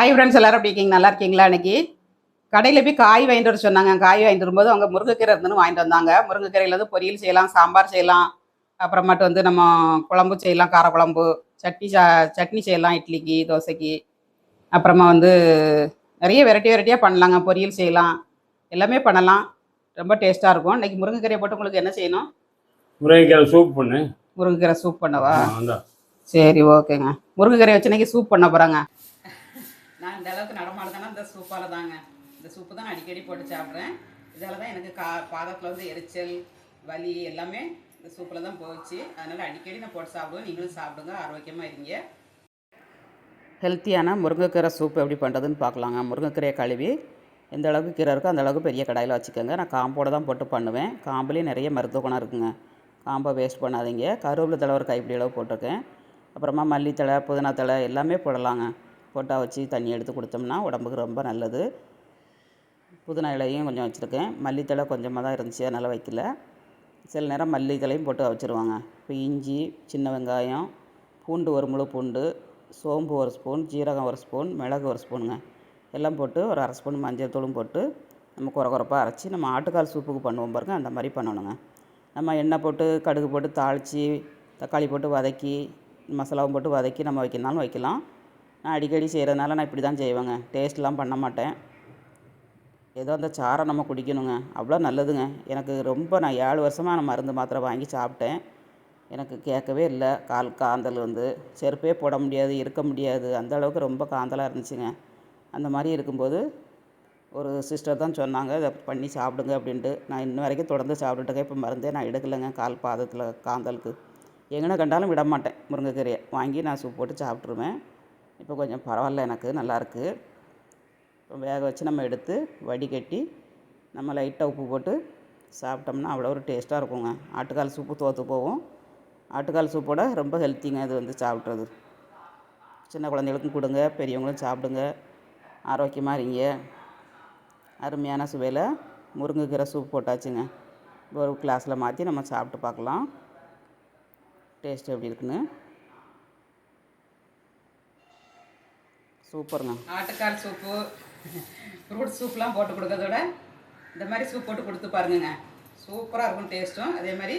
Hi friends, எல்லாரும் எப்படி இருக்கீங்க? நல்லா இருக்கீங்களா? இன்னைக்கு கடையில் போய் காய் வாங்கிட்டு வர சொன்னாங்க. காய் வாங்கிட்டு வரும்போது அவங்க முருங்கைக்கீரை இருந்துன்னு வாங்கிட்டு வந்தாங்க. முருங்கைக்கீரையில வந்து பொரியல் செய்யலாம், சாம்பார் செய்யலாம், அப்புறமாட்டு வந்து நம்ம குழம்பு செய்யலாம், காரக்குழம்பு, சட்னி செய்யலாம், இட்லிக்கு, தோசைக்கு. அப்புறமா வந்து நிறைய வெரைட்டியாக பண்ணலாங்க. பொரியல் செய்யலாம், எல்லாமே பண்ணலாம். ரொம்ப டேஸ்ட்டாக இருக்கும். இன்னைக்கு முருங்கைக்கீரையை போட்டு உங்களுக்கு என்ன செய்யணும்? முருங்கைக்கீரை சூப் பண்ணு. முருங்கைக்கீரை சூப் பண்ணவா? அந்த சரி, ஓகேங்க. முருங்கைக்கீரை வச்சு இன்னைக்கு சூப் பண்ண போகிறாங்க. நான் இந்த அளவுக்கு நடமாடுதானா இந்த சூப்பால் தாங்க. இந்த சூப்பு தான் நான் அடிக்கடி போட்டு சாப்பிட்றேன். இதால் தான் எனக்கு பாதத்தில் வந்து எரிச்சல், வலி எல்லாமே இந்த சூப்பில் தான் போச்சு. அதனால் அடிக்கடி நான் போட்டு சாப்பிடுவேன். நீங்களும் சாப்பிடுங்க, ஆரோக்கியமாக இருங்க. ஹெல்த்தியான முருங்கைக்கீரை சூப் எப்படி பண்ணுறதுன்னு பார்க்கலாங்க. முருங்கைக்கீரையை கழுவி எந்த அளவுக்கு கீரை இருக்கோ அந்த அளவுக்கு பெரிய கடாயில் வச்சுக்கோங்க. நான் காம்போடு தான் போட்டு பண்ணுவேன். காம்புலேயும் நிறைய மருத்துவ குணம் இருக்குங்க. காம்பை வேஸ்ட் பண்ணாதீங்க. கருவேப்பிலை தழை ஒரு கைப்பிடி அளவு போட்டிருக்கேன். அப்புறமா மல்லித்தழை, புதினா தழை எல்லாமே போடலாங்க. போட்டால் வச்சு தண்ணி எடுத்து கொடுத்தோம்னா உடம்புக்கு ரொம்ப நல்லது. புதினா இலையும் கொஞ்சம் வச்சுருக்கேன். மல்லித்தழை கொஞ்சமாக தான் இருந்துச்சு, அதனால் வைக்கல. சில நேரம் மல்லித்தழையும் போட்டு வச்சுருவாங்க. இப்போ இஞ்சி, சின்ன வெங்காயம், பூண்டு ஒரு முழு பூண்டு, சோம்பு ஒரு ஸ்பூன், ஜீரகம் ஒரு ஸ்பூன், மிளகு ஒரு ஸ்பூனுங்க எல்லாம் போட்டு ஒரு அரை ஸ்பூன் மஞ்சள் தூளும் போட்டு நம்ம குறப்பாக அரைச்சி நம்ம ஆட்டுக்கால் சூப்புக்கு பண்ணுவோம் பாருங்க, அந்த மாதிரி பண்ணணுங்க. நம்ம எண்ணெய் போட்டு கடுகு போட்டு தாளித்து தக்காளி போட்டு வதக்கி மசாலாவும் போட்டு வதக்கி நம்ம வைக்கணுனாலும் வைக்கலாம். நான் அடிக்கடி செய்கிறதுனால நான் இப்படி தான் செய்வேங்க. டேஸ்ட்லாம் பண்ண மாட்டேன். ஏதோ அந்த சாரை நம்ம குடிக்கணுங்க, அவ்வளோ நல்லதுங்க. எனக்கு ரொம்ப நான் 7 வருஷமாக நான் மருந்து மாத்திரை வாங்கி சாப்பிட்டேன். எனக்கு கேட்கவே இல்லை. காந்தல் வந்து செருப்பே போட முடியாது, இருக்க முடியாது, அந்த அளவுக்கு ரொம்ப காந்தலாக இருந்துச்சுங்க. அந்த மாதிரி இருக்கும்போது ஒரு சிஸ்டர் தான் சொன்னாங்க, இதை பண்ணி சாப்பிடுங்க அப்படின்ட்டு. நான் இன்ன வரைக்கும் தொடர்ந்து சாப்பிட்டுட்டேன். இப்போ மருந்தே நான் எடுக்கலைங்க. கால் பாதத்தில் காந்தலுக்கு எங்கே கண்டாலும் விட மாட்டேன். முருங்கைக்கீரையை வாங்கி நான் சூப் போட்டு சாப்பிட்ருவேன். இப்போ கொஞ்சம் பரவாயில்ல, எனக்கு நல்லாயிருக்கு. இப்போ வேக வச்சு நம்ம எடுத்து வடிகட்டி நம்ம லைட்டாக உப்பு போட்டு சாப்பிட்டோம்னா அவ்வளோ ஒரு டேஸ்ட்டாக இருக்குங்க. ஆட்டுக்கால் சூப்பு தோற்று போகும். ஆட்டுக்கால் சூப்போட ரொம்ப ஹெல்த்திங்க இது வந்து சாப்பிட்றது. சின்ன குழந்தைகளுக்கும் கொடுங்க, பெரியவங்களும் சாப்பிடுங்க, ஆரோக்கியமாக இருங்க. அருமையான சுவையில் முருங்கைக்கீரை சூப் போட்டாச்சுங்க. ஒரு கிளாஸில் மாற்றி நம்ம சாப்பிட்டு பார்க்கலாம் டேஸ்ட் எப்படி இருக்குன்னு. சூப்பருங்க. ஆட்டுக்கால் சூப்பு, ஃப்ரூட் சூப்லாம் போட்டு கொடுக்கறதோட இந்த மாதிரி சூப் போட்டு கொடுத்து பாருங்க. சூப்பராக இருக்கும் டேஸ்ட்டும். அதே மாதிரி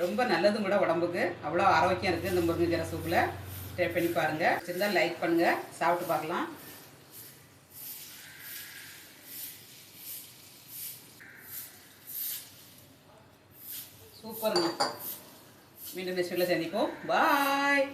ரொம்ப நல்லதும் கூட உடம்புக்கு. அவ்வளோ ஆரோக்கியம் இருக்குது இந்த முருங்கைக்கீரை சூப்பில். ட்ரை பண்ணி பாருங்கள். இருந்தால் லைக் பண்ணுங்கள், சாப்பிட்டு பார்க்கலாம். சூப்பருங்க. மீண்டும் நெக்ஸ்ட் வீடியோவில் சந்திப்போம். பாய்.